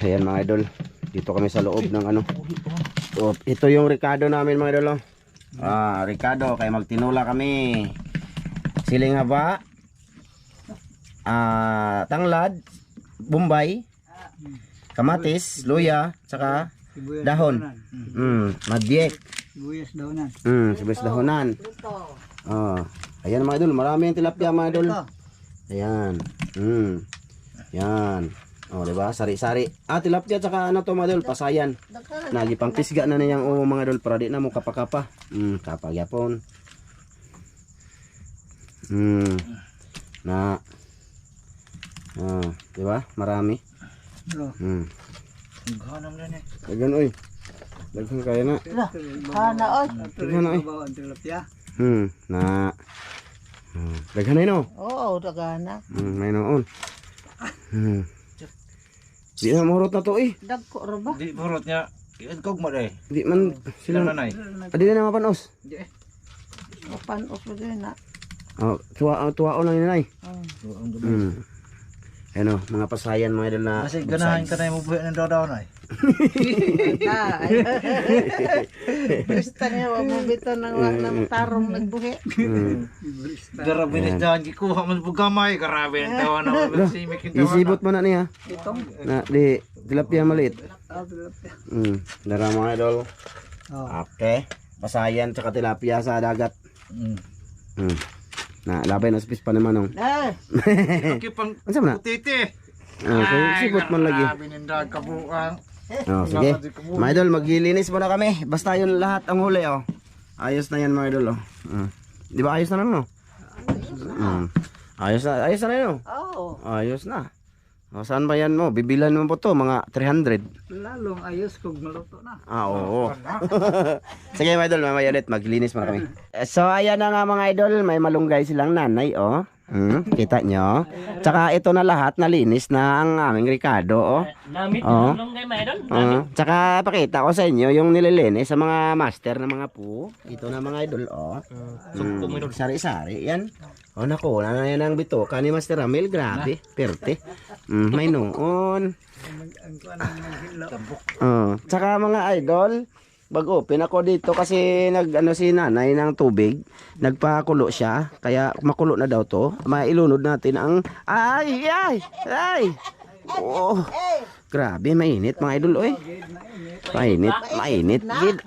Ayan mga idol. Dito kami sa loob ng ano. So, ito yung Ricardo namin mga idol. Ricardo, kaya magtinula kami. Siling haba. Tanglad, Bombay, kamatis, luya, saka dahon. Madyek. Sibuyas dahonan. Sibuyas dahonan. Ayan mga idol, marami yung tilapia mga idol. Ayan. Yan. Diba? Sari-sari. Tilapia tsaka ano to mga idol, pasayan. Nagipang pisga na niyang mga idol para di na mo kapakapa. Kapag yapon. Diba? Marami. Hanam na eh. Dagan oy. Dagan kaya na. Hana oy. Dagan oy. Na. Dagan na no. Oo, dagana. May noon. Di na mahurot na to eh. Dagko ra ba? Di burot niya. Iadkog mo deh. Di man Sila sila. nanay. Di na mapanos. Papanos mo din na. Tuwaon lang yun ay. Oh. Ano, mga pasayan mga idol na. Kasi ganahan ka na yung buhay ng daw nay. Basta niya wa mo bitaw ng tarong nagbuhi. Grabe na dyan. Gikuha mo sa gamay. Grabe ang tawa na magsimik yung tawa na. Isibot mo na niya. Itong Na di tilapia maliit. tilapia. Dara mga idol. Okay. Pasayan tsaka tilapia sa dagat. Na labay na spis pa naman nung. Okay pang Ano na? titi. Sibot man lagi. Grabe nindag kabuang. Sige. Mga idol, maglilinis muna kami. Basta yun lahat ang huli Ayos na yan mga idol Di ba ayos na lang no? Ayos na yun Oo. Ayos na. Saan ba yan mo? Bibilan mo po to mga 300. Lalong ayos kog maluto na. Oo. Sige mga idol, mamaya ulit maglinis muna kami. So ayan na nga mga idol, may malunggay silang nanay kita nyo. Tsaka ito na lahat nalinis na ang aming Ricardo Namit yung malunggay mga idol. Tsaka pakita ko sa inyo yung nililinis sa mga master na mga po. Ito na mga idol Sari-sari yan. Naku, na yan ang bitoka ni Master Ramil. Grabe, perte. May noon. Tsaka mga idol, bag-open ako dito kasi si nanay ng tubig. Nagpakulo siya, kaya makulo na daw to. Mailunod natin ang ay. Grabe, mainit mga idol Mainit gid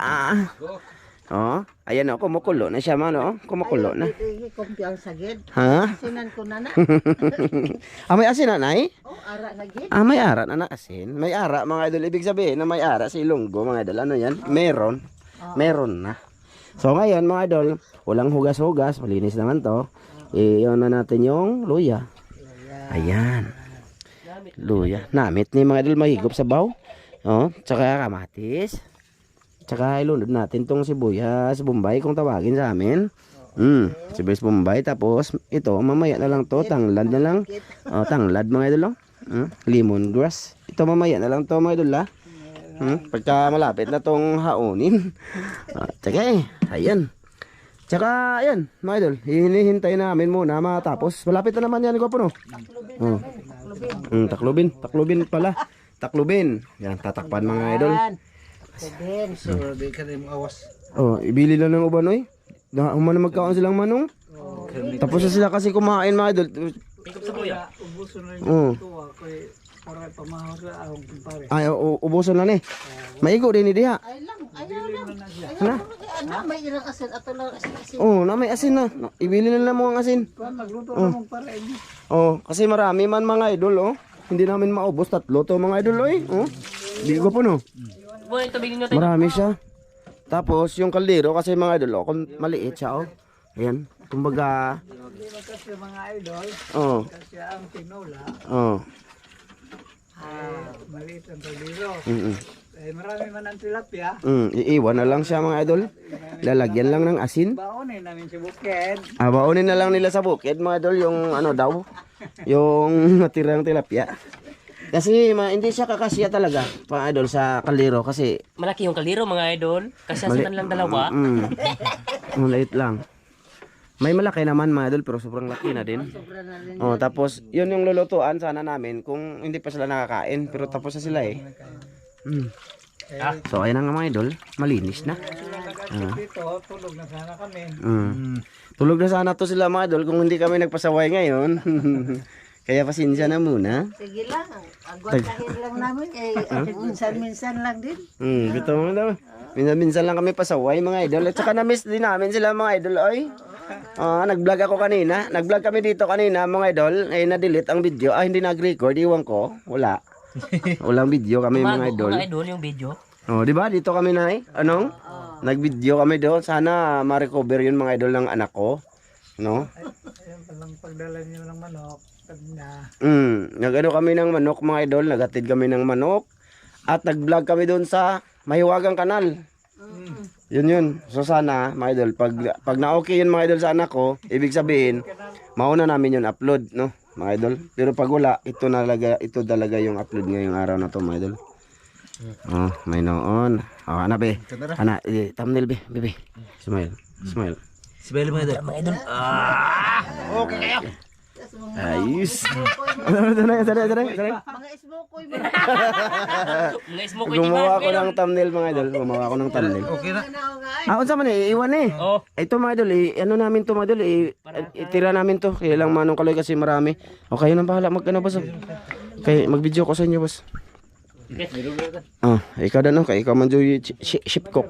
ayan kumukulo na siya man kumukulo na. Kumpiang sagid. Ha? Sinan ko na na. May asin na nay? Ara na gid. May ara na asin. May ara mga idol. Ibig sabihin na may ara si Ilonggo mga idol. Ano yan? Meron na. So ngayon mga idol, walang hugas-hugas. Malinis naman to. Iyon na natin yung luya. Ayan. Luya. Namit ni mga idol mahigop sa baw. Tsaka kamatis. Tsaka ilunod natin tong sibuyas Bombay kung tawagin sa amin. Sibuyas Bombay. Tapos ito mamaya na lang to. Tanglad na lang. Tanglad mga idol. Lemongrass. Ito mamaya na lang to mga idol pagka malapit na tong haunin. Tsaka ayan. Tsaka ayan mga idol. Hinihintay namin muna matapos. Malapit na naman yan. Gwapo no? Taklubin pala. Taklubin. Yan tatakpan mga idol. Grabe ka na yung awas. Ibili lang ng uban na magkaon silang manong. Tapos na sila kasi kumain mga idol. Pikop sa kuya. Ubuso na yung tuwa ko para pamahos na akong kumpare. Ubuson na ni. Maigo din ni diha. Ay lang, ayaw lang. Ano? May ilang asin ato lang asin. Na may asin na. Ibili na lang mo ang asin. Magluto na mong para inyo. Kasi marami man mga idol Hindi namin maubos 3 to mga idol Hindi ko po no. Buhay tubig nyo tayo. Marami siya. Tapos yung kaldero kasi mga idol kung maliit siya Ayan. Kumbaga Kasi mga idol, kasi ang tinola, maliit ang taliro. Marami man ang tilapia. Iiwan na lang siya mga idol. Lalagyan lang ng asin. Baonin namin si bukid. Baonin na lang nila sa bukid mga idol yung yung natirang tilapia. Kasi hindi siya kakasya talaga mga idol sa kaldero kasi Malaki yung kaliro mga idol. Kasi sa lang dalawa. maliit lang. May malaki naman mga idol pero sobrang laki na din. Sobra na rin. Oh, tapos yun yung lulutuan sana namin kung hindi pa sila nakakain pero tapos na sila eh. Mm. So ayan na nga mga idol, malinis na. Dito, tulog na sana kami. Tulog na sana to sila mga idol kung hindi kami nagpasaway ngayon. Kaya pasensya na muna. Sige lang. Agwatahin lang namin. Minsan-minsan lang din. Bito mo daw. Minsan lang kami pasaway mga idol. At saka na-miss din namin sila mga idol oy. Nag-vlog ako kanina. Nag-vlog kami dito kanina mga idol. Eh na-delete ang video. Hindi nag-record, iwan ko. Wala. Walang video kami mga idol. Mga idol yung video. Oh, di ba? Dito kami na nag-video kami doon. Sana ma-recover yun mga idol ng anak ko. No? Ayun palang pagdala niyo ng manok. Tanda. Nag-ano kami ng manok mga idol. Naghatid kami ng manok. At nag-vlog kami doon sa Mahiwagang Kanal. Yun. So sana mga idol, pag na-okay yun mga idol sa anak ko, ibig sabihin, mauna namin yun upload, no? Mga idol. Pero pag wala, ito talaga yung upload ngayong araw na to mga idol. Oh, may noon. Oh, ana be. Ana, thumbnail be, bebe. Smile. Sibel mo idol. Mga idol. Okay kayo. Ayos. Sanay. Mga ismokoy mo. Mga smoke Gumawa ako ng thumbnail mga idol. Gumawa ako ng thumbnail. Okay na. Unsa man iwan eh. Oh. Ito mga idol, ano namin to mga idol, itira namin to. Kaya lang manong kaloy kasi marami. O kayo nang bahala mag-ano boss. Okay, mag-video ko sa inyo boss. Ikaw na no, kay ikaw man joy ship cook.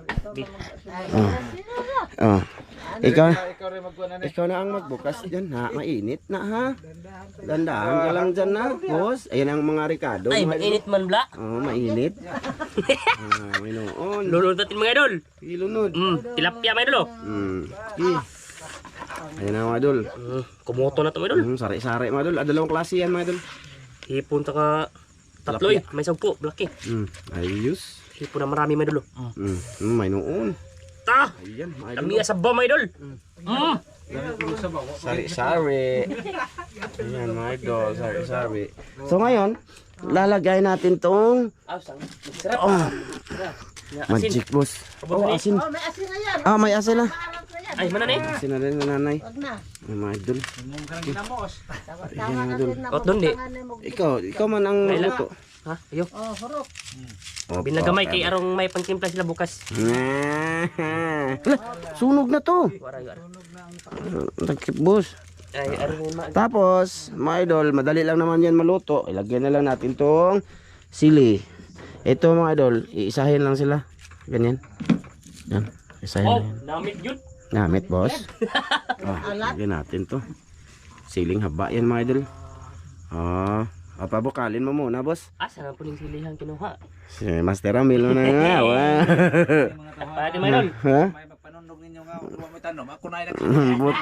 Ikaw na ang magbukas dyan ha, mainit na ha. Dandahan ka lang dyan na, boss. Ayan ang mga Ricardo. Ay, mainit man bla. Mainit. May noon. Lulututin mga idol. Ilunod. Tilapia mga idol. Ayan na mga idol. Kumoto na to mga idol. Sari-sari mga idol. Dalawang klase yan mga idol. Hipon ka tatlo eh. May 10, laki. Ayos. Hipon na marami mga idol. May noon. Ayan mga idol. Lamiya sa bom mga idol. Sari-sari. Ayan mga idol. Sari-sari. So ngayon, lalagay natin tong magic boss. Asin. May asin na yan. May asin na. Ay, mana na eh. Asin na rin na nanay. Wag na. Mga idol. Tama na rin na. Ot doon di. Ikaw man ang magluto. Ha? Ayo. Hurok. Binagamay kay arong may pangtimpla sila bukas. Sunog na to. Waray. Nagkip boss. Ay, arong ma. Tapos, mga idol, madali lang naman yan maluto. Ilagyan na lang natin tong sili. Ito mga idol, iisahin lang sila. Ganyan. Yan. Isahin Oh, lang yan. namit yun. Namit, boss. Lagyan natin to. Siling haba yan mga idol. Pabukalin mo muna, boss. Saan po yung silihan kinuha? Si Master Amil mo na nga. Pwede mga idol. Ha? May magpanundog ninyo nga. Huwag mo tanong. Ako na ilang. Bot.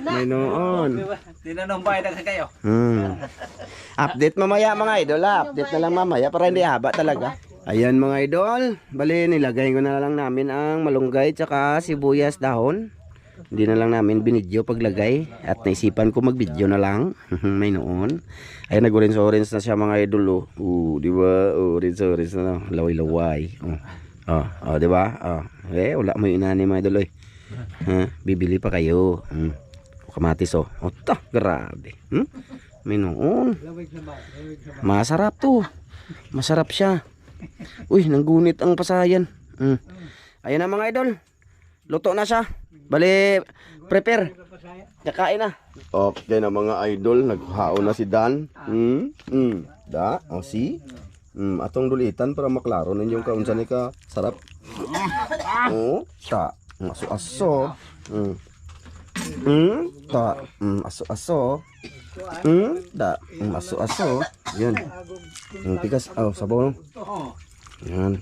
May noon. Tinanong ba ilang kayo? Update mamaya mga idol ha. Update na lang mamaya para hindi haba talaga. Ayan mga idol. Bali nilagay ko na lang namin ang malunggay tsaka sibuyas dahon. Hindi na lang namin binidyo paglagay. At naisipan ko magbidyo na lang. May noon. Ayan nag-orange na siya mga idol. Di ba? Orange na. Laway-laway. Di ba? Wala mo yung inani mga idol. Bibili pa kayo. Kamatis grabe. May noon. Masarap to. Masarap siya. Uy, nanggunit ang pasayan. Ayan na mga idol. Luto na siya. Bali, prepare. Kakain na. Okay na mga idol. Naghaon na si Dan. Si. Atong dulitan para maklaro ninyong kaunsan ni ka. Sarap. Aso-aso. Aso-aso. Aso-aso. Yan. Tigas. Sabaw. Yan.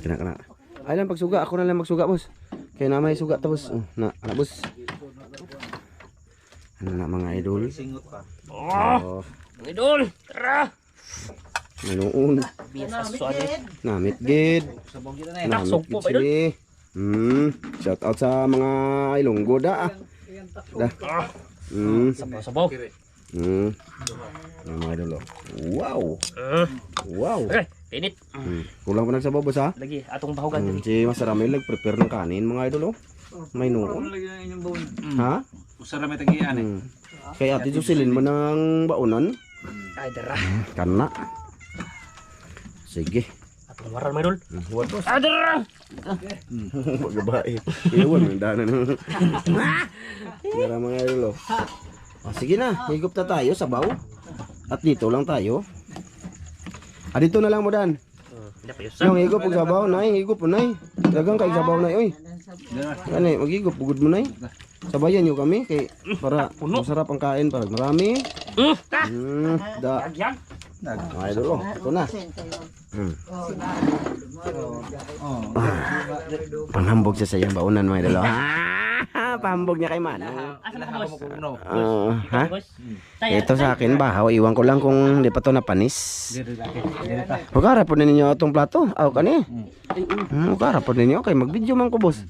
Kina. Ay lang pagsuga. Ako na lang magsuga, boss. Kaya na may suga tapos. Anak, boss. Ano na mga idol? Mga idol. Tara. Manoon. Namit gid. Namit gid sili. Shout out sa mga Ilonggo da. Sabaw. Mga idol. Wow. Okay, pinit. Kulang pa nagsabaw boss ha? Lagi, atong bahugan. Si Master Ramil nag-prepare ng kanin mga idol May Ano noon. lagi na inyong bawon? Ha? Usara may tagian eh. Kaya ati susilin mo ng baunan. Ay, dara. Kana. Sige. Atong waran, may idol. Huwag boss. Ah, dara! Huwag babae. Iwan mo danan. Tara mga idol. Sige na, higop na tayo sa baw. At dito lang tayo. Dito na lang mo dan. Hindi pa yun. Yung higop ug sabaw nay, higop po nay. Dagang kay sabaw nay oy. Ani, maghigop pugod mo nay. Sabayan niyo kami kay para masarap ang kain para marami. Da. Yan. Ay dolo, ito na. Panghambog siya sa iyang baunan mga idol. Pahambog niya kay Manong. Asa na ka, boss? Ha? Boss? Tayo. Ito sa akin bahaw, iwan ko lang kung hindi pa to napanis. Huwag harap po ninyo itong plato. Aw kani. Huwag harap po ninyo. Okay, mag-video man ko boss.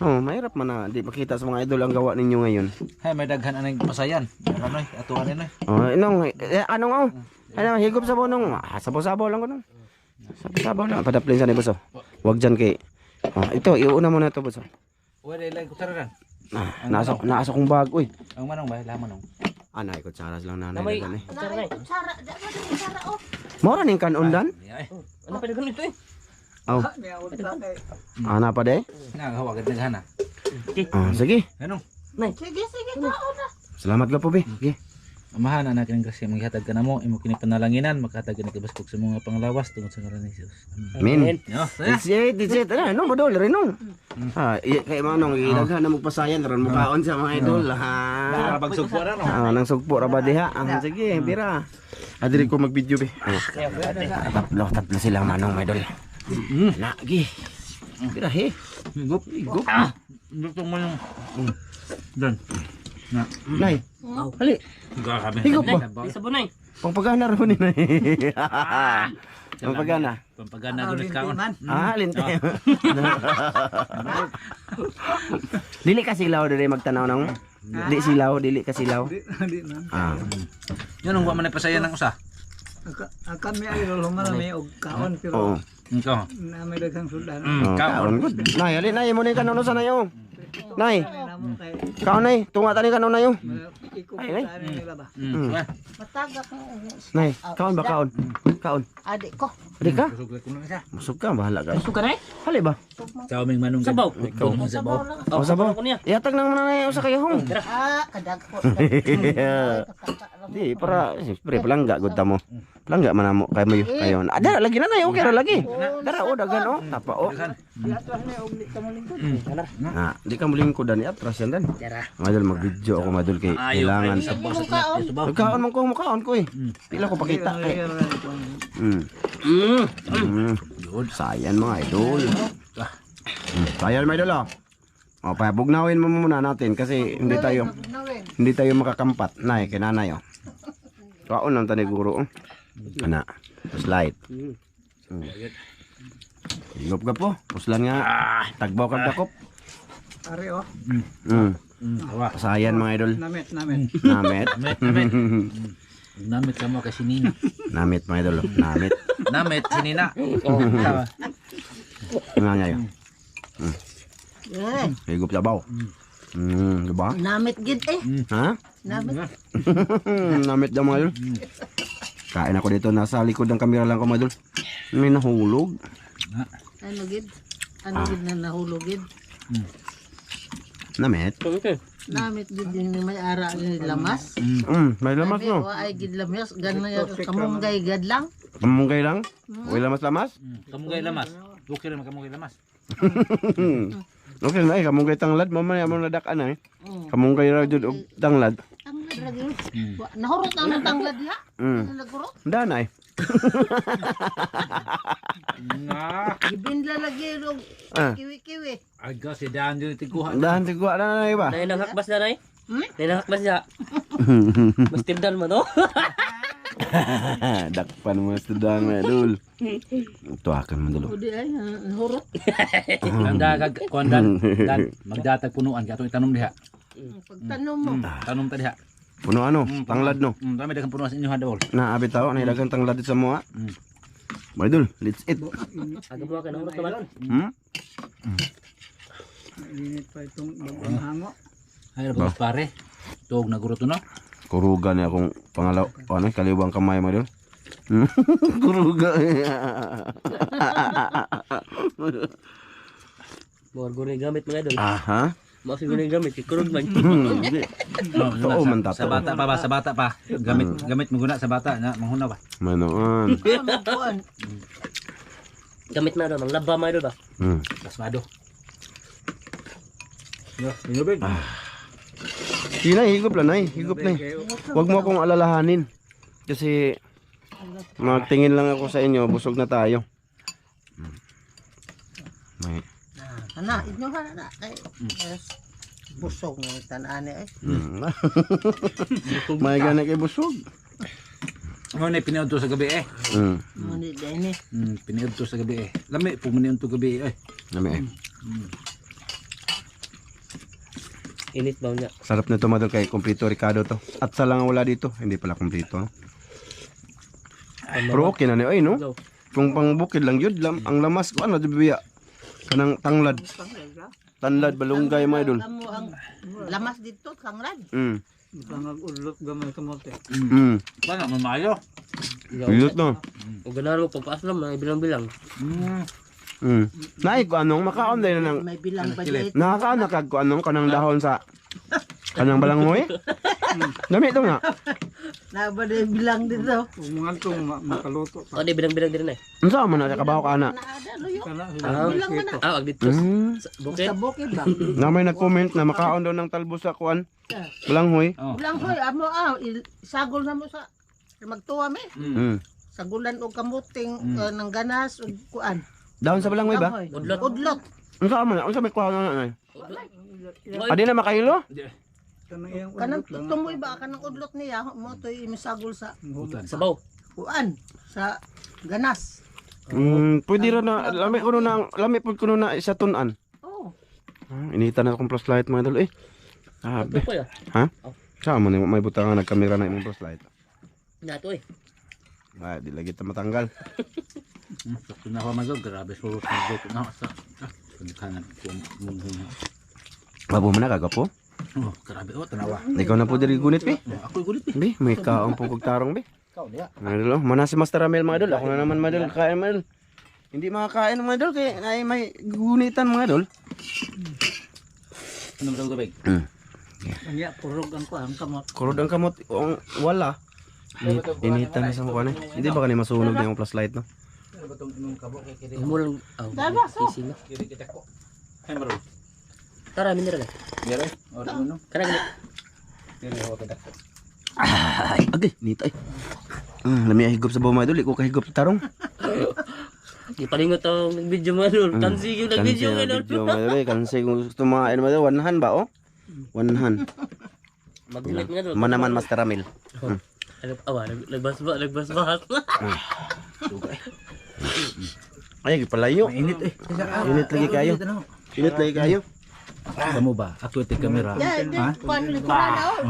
Oh, mahirap man na. Di makita sa mga idol ang gawa ninyo ngayon. Hay may daghan anang pasayan. Ano atuan ni. Oh, inong, anong oh? Ano, higop sa bonong. Sabaw-sabaw lang ko nung. Sabaw-sabaw lang. Padaplin sa ni boss. Huwag dyan kay. Ito, iuna mo na ito boss. Wala ilay ko tararan. Nasa kong bag. Uy. Ang manong ba? Laman nung. Anay, kutsaras lang nanay. Namay. Nanay. Kutsara na eh. Sara, dapat sara oh. Mora ning kanon dan? Ano pa ganun ito eh? Oh. Ana pa de? Nagahawag daghan na. Sige. Anong? Sige, tao na. Salamat ka po be. Sige. Amahan anak kining kasi maghatag ka namo imo kini panalanginan maghatag ka kabaskog sa mga panglawas tungod sa ngalan ni Jesus. Amen. Yo, That's it. Ano mo dol rin no? Kay manong idaghan na magpasayan ron mukaon sa mga idol ha. Bagsug po ra no. Nang sugpo ra ba diha? Sige, bira. Adiri ko mag-video be. Tatlo sila manong mga idol. Lagi. Bira he. Gup. Gusto mo yung dan. Na. Nay. Hali. Grabe. Higop ba? Di sabon na eh. Pangpagana ro ni nay. Pangpagana. Pampagana gulis kaon. Linte. Dili ka silaw diri magtanaw nang. Dili ka silaw. Yan ang wa man pasayan ng usa. Kami ay lumal may og kaon Oo. pero Ikaw. na may daghang sudan. Kaon. Nay, ali nay mo ni kanon sa nayo. Nay, Namo kay kaon nay, tunga tani kanon nayo. ikuputan nila ba. Matagak mo. Nay, kaon ba kaon? Kaon. Adik ko. Adi ka? Suglat ko na siya. Masuk ka bahala ka. Gusto ka na eh? Hali ba? Ikaw may manong Sabaw. Ikaw mo sabaw. O sabaw. Ako niya. Iatag nang manay usa kayo hong. Kadag ko. Di para siyempre palangga gud ta mo. Palangga man amo kay mayo kayo. Ada lagi na nay okay ra lagi. Dara o dagan o. Tapa o. Atras na og dito mo lingkod. Di ka muling ko dan atras yan dan. Tara. Madol mag-video ako madol kay kailangan sa kaon man ko makaon ko eh. Pila ko pakita kay. Sayan mga idol. Sayan mga idol. O pabugnawin mo muna natin kasi hindi tayo makakampat. Nay, kinanay oh. Kaon lang tani guro. Ana, slide. Igop ka po. Puslan nga. Tagbaw kag dakop. Ari oh. Sayan mga idol. Namet. Namet. Namit ka mo kasi Nina. Namit mga idol. Namit. Namit si Nina. Nga ngayon. Higop sabaw. Diba? Namit gid eh. Ha? Namit. Namit daw mga idol. Kain ako dito. Nasa likod ng kamera lang ko mga idol. May nahulog. Ano gid? Ano gid na nahulog gid? Namit. Namit gid din may ara ni lamas. May lamas no. Ay gid lamas ganun kamunggay gad lang. Kamunggay lang? Uy lamas-lamas? Kamugay lamas. Bukir naman kamugay lamas. Okay na eh. Kamunggay tanglad. Mamaya mo nadakan na eh. Kamunggay ra jud og tanglad. Tanglad lagi. Nahurot na ang tanglad ya. Nagurot. Dana eh. Gibinla lagi og kiwi-kiwi. Aga si Daan din tiguha. Dahan tigwa na na iba. Nay nang hakbas na nay. Nay nang hakbas siya. Mas tindan mo no? Dakpan mo sa dang na dul. Ito akan mo dulo. Udi ay nahurot. Anda kuandan dan magdatag punuan kato itanom diha. Pagtanom mo. Tanom ta diha. Puno ano? Tanglad no. Dami daghang punuan sa inyo hadol. Naabi tao. Naidagang tanglad sa mua. Mga dul. Let's eat. Aga mo ka na urot naman. Init pa itong bagong hango. Ay, labas pare. Tuog na guro to na. Kuruga niya akong pangalaw. Ano, kaliwang kamay mo doon. Kuruga. Mga gulay gamit mga idol. Aha. Mga gulay gamit. Kurog man. Hindi. Oo man Sa tato. bata pa ba? Sa bata pa. Gamit mo guna sa bata. Na, manghuna ba? Manoon. Gamit na idol. Ang laba mga idol ba? Basmado. Yo, inubig. Hinay, higop lang nay. Higop na. Huwag mo akong alalahanin. Kasi magtingin lang ako sa inyo. Busog na tayo. May. Ana, inyo na kay busog ng tanane ay. May gana kay busog. Ano na piniod to sa gabi eh. Muni dini. Piniod to sa gabi eh. Lami, pumaniod to gabi eh. Nami. Init ba niya? Sarap nito madol kay kompleto Ricardo to. At sa lang wala dito. Hindi pala kompleto. Pero okay na ni ay no. Go. Kung pang bukid lang yun, ang lamas ko ano biya. Kanang tanglad. Tanlad balunggay mga idol. Amo ang lamas dito kanglad. Pangag-udlot gamay kamote. Paano, mamayo? Pilot no. O ganahan mo pagpaas lang. Mga bilang-bilang. Naay ko anong makaon din nang May bilang pa dito. nakakaon kag ko anong kanang dahon sa kanang balangoy. Dami ito nga. Na ba day bilang dito? Umungan to makaluto. O di bilang-bilang din na eh. Unsa man na kabaho ka ana? Naada luyo. Ah, Bilang man na. wag dito. Bukid. Sa bukid ba? Na may nag-comment na makaon daw ng talbos sa kuan. Balangoy. Bilang hoy amo isagol na mo sa magtuwa me. Sagulan og kamuting ng ganas ug kuan. Dahon sa balangoy ba? Udlot. Udlot. Unsa man na? Unsa may kuha na na? Adi na makahilo? Kanang tumoy ba kanang udlot niya mo toy imisagol sa Sabaw. kuan sa ganas. Pwede ra na lami ko na lami pud kuno na isa tunan. Oh. Inita na akong flashlight mga idol eh. Ito ko ya. Ha? Sa man may butangan nagkamera na imong flashlight. Nato eh. Ah, di lagi ta matanggal. Sakto na ako magod. Grabe surot na go. Na, sa. Pagkanan ko mong. Babo man na kagapo. Oh, grabe. Oh, tanawa. Ikaw na po diri gunit be. Ako gulit eh. Be, may kaong pugog tarong be. Ikaw niya. Mga idol, oh. Mana si Master Amel mga idol. Ako na naman mga idol, kain mga idol. Hindi makakain mga idol kaya ay may gunitan mga idol. Anong daw gabig? Anya purog ang kuan kamot. Kurod ang kamot, wala. Initan na sa mukha na. Hindi ba kanina masunog na yung flashlight no? Ano ba itong inong kabo kay kiri? Umulang. Dala, so. Ising na. Kiri kita ko. Ay, maroon. Tara, mineral eh. Kiri? O, di mo no? Kana gani. Kiri ako kita ko. Ay, agay, nita ay. Lami ay higop sa bawah mga idol, ikaw kahigop sa tarong. Di palingot ang video mo idol. Kansi yung nag-video mo idol. Video mga idol, kansi kung gusto mga ano mga idol, 1 hand ba oh? 1 hand. Magulit mo idol. Manaman Master Amel. Nagbasbas. Ay, palayo. Mainit eh. Init lagi kayo. Init lagi kayo. Kamu ba? Ako iti kamera. Ya, Ha? kuan likuran daw.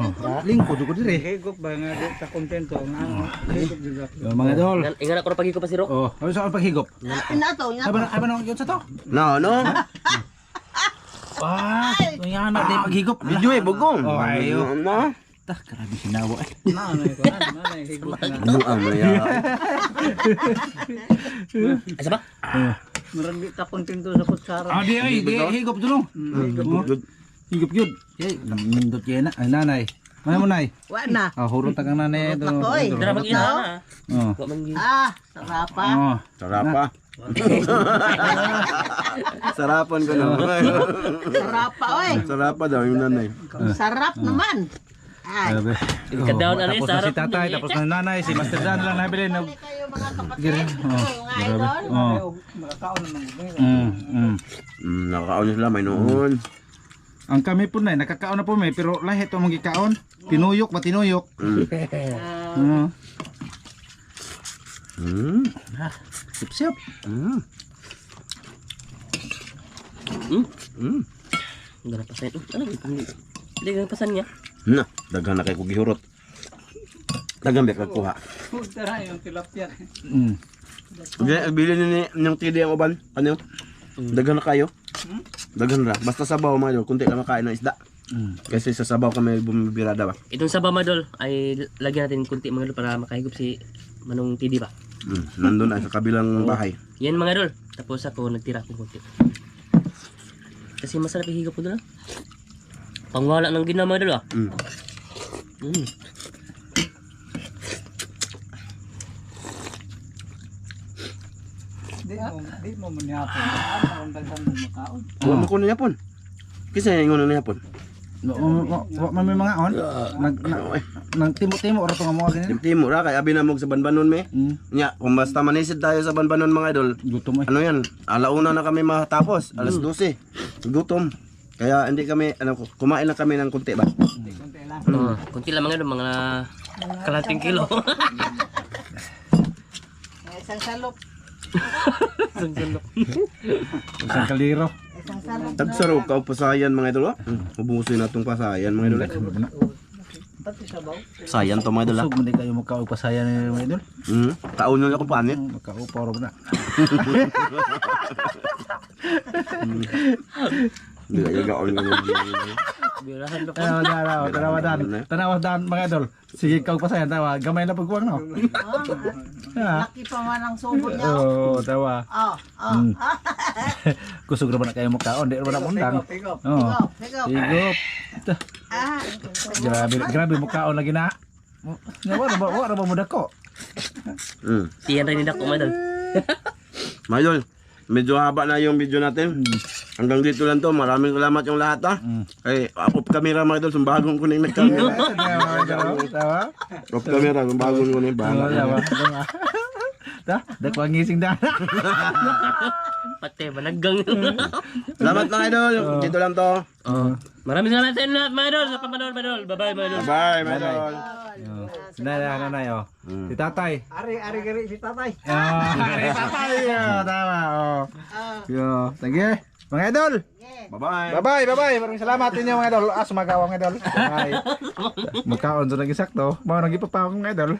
Lingkod ko dire. Higop ba nga di sa kontento ang ano. Higop juga. Yo mga dol. Ingana ko na pagi ko pa si Ro. Oh, ano sa paghigop? Inato, Ay ba nang yun sa to? No, no. Ah, yan na di paghigop. Video eh, bugong. Oh, ayo. No. Ta, grabe sinawa eh. Nanay ko, nanay higop na. Ano ang ya? Asa ba? Murag di ta kontento sa kutsara. Ah, di ay, di higop dulo. Higop yun. Eh, nindot yan na. Ay, nanay. Ano mo nay? Wa na. Ah, hurot ka nanay. Hurot ako, eh. Dara mag-ina na. Oh. Wa man gi. Sarapa. Oh. Sarapa. Sarapan ko na. Sarapa oy. Sarapa daw yung nanay. Sarap naman. Ay. Grabe. Ikadaon ano Tapos sa na si harap. tatay, tapos na nanay, si Master Dan lang nabili. Huli kayo mga kapatid. Mga idol. Oh. Makakaon naman. Nakakaon sila may noon. Ang kami po na, nakakaon na po may, pero lahat ito mong gikaon. Tinuyok ba tinuyok? Sip-sip. Dara pa sa ito. Ano? Hindi ka pasan niya. Na, daghan na kay ko gihurot. Daghan ba kuha. Tara yung tilapia. Bili ni yung TD ang uban. Ano? Daghan na kayo. Daghan ra. Basta sabaw mga idol, kunti lang makain ng isda. Kasi sa sabaw kami bumibirada ba. Itong saba mga idol ay lagyan natin kunti mga idol para makahigop si Manong TD ba. Nandun na sa kabilang bahay. Yan mga idol. Tapos ako nagtira akong kunti. Kasi masarap ihigop ko doon ah. Pangwala ng ginawa mga idol ah. Di mo manyapo. Ano ang daghan mo makaon? Huwag mo kunin niya pon. Kasi yung niya pon. Wa may mga on. Nang timo-timo ora to nga mga ganyan. Timo ra kay abi na mo sa banbanon me. Nya, kung basta manisid tayo sa banbanon mga idol. Gutom ay. Ano yan? Alauna na kami matapos, alas 12. Gutom. Kaya hindi kami kumain lang kami ng kunti ba. Kunti lang. Kunti lang mga idol, mga kalating kilo. Isang salop. Isang kaliro. Isang salop. Tagsaro ka pasayan mga idol. Ubusin natong pasayan mga idol. Pati sabaw. Sayan to mga idol. Sug man di kayo magkaupasayan ni mga idol. Kaon nyo ako panit. Magkauporo na. Hindi kayo gaon nyo. Birahan ko. Tanawadan mga idol. Sige kau pasayan tawa. Gamay na pagkuwang no. Laki pa man ang subot niya. Oh, tawa. Kusog ra ba na kayo magkaon, di ra ba na mundang. Pigo. Oh. Pigo. Sigop. Ah. Grabe magkaon lagi na. Wala ba mo dako? Tiyan rin ako mga idol. Mga idol, medyo haba na yung video natin. Hanggang dito lang to. Maraming salamat yung lahat ha. Ay, off camera mga idol. Sumbagong ko na yung nagkamera. Tawa. Off camera, sumbagong ko na yung bahala. Dako ang ngising da. Pati managgang. Salamat mga idol. Dito lang to. Maraming salamat sa inyo lahat mga idol. Sa pamanood mga idol. Bye-bye mga idol. Bye mga idol. Nanay oh. Si tatay. Ari gari si tatay. Si tatay. Tawa oh. Yo, sige. Mga idol. Bye-bye. Bye-bye. Maraming salamat ninyo mga idol. Sumagaw mga idol. Bye. Magkaon to nag-isakto. Mga nag-ipapawang mga idol.